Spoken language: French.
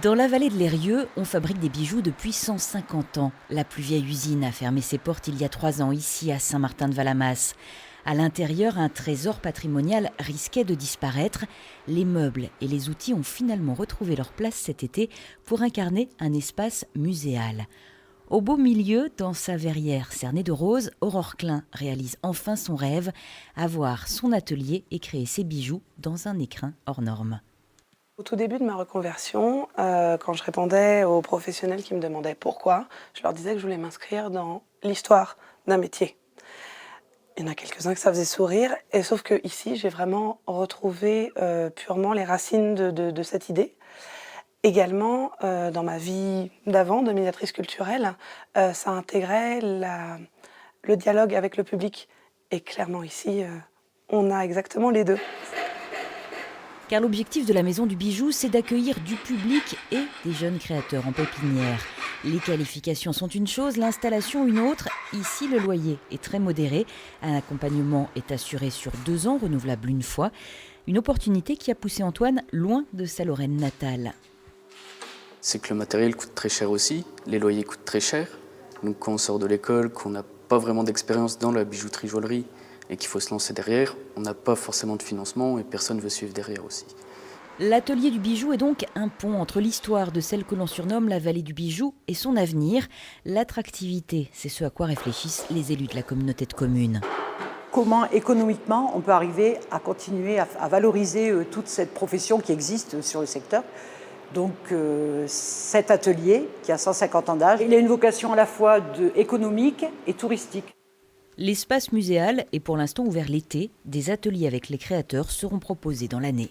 Dans la vallée de l'Eyrieux, on fabrique des bijoux depuis 150 ans. La plus vieille usine a fermé ses portes il y a 3 ans, ici à Saint-Martin-de-Valamas. À l'intérieur, un trésor patrimonial risquait de disparaître. Les meubles et les outils ont finalement retrouvé leur place cet été pour incarner un espace muséal. Au beau milieu, dans sa verrière cernée de roses, Aurore Klein réalise enfin son rêve, avoir son atelier et créer ses bijoux dans un écrin hors norme. Au tout début de ma reconversion, quand je répondais aux professionnels qui me demandaient pourquoi, je leur disais que je voulais m'inscrire dans l'histoire d'un métier. Il y en a quelques-uns que ça faisait sourire, et sauf que ici, j'ai vraiment retrouvé purement les racines de cette idée. Également, dans ma vie d'avant, de médiatrice culturelle, ça intégrait le dialogue avec le public. Et clairement ici, on a exactement les deux. Car l'objectif de la Maison du Bijou, c'est d'accueillir du public et des jeunes créateurs en pépinière. Les qualifications sont une chose, l'installation une autre. Ici, le loyer est très modéré. Un accompagnement est assuré sur 2 ans, renouvelable une fois. Une opportunité qui a poussé Antoine loin de sa Lorraine natale. C'est que le matériel coûte très cher aussi, les loyers coûtent très cher. Donc quand on sort de l'école, qu'on n'a pas vraiment d'expérience dans la bijouterie-joaillerie et qu'il faut se lancer derrière, on n'a pas forcément de financement et personne ne veut suivre derrière aussi. L'atelier du bijou est donc un pont entre l'histoire de celle que l'on surnomme la vallée du bijou et son avenir. L'attractivité, c'est ce à quoi réfléchissent les élus de la communauté de communes. Comment économiquement on peut arriver à continuer à valoriser toute cette profession qui existe sur le secteur. Donc cet atelier qui a 150 ans d'âge, il a une vocation à la fois économique et touristique. L'espace muséal est pour l'instant ouvert l'été. Des ateliers avec les créateurs seront proposés dans l'année.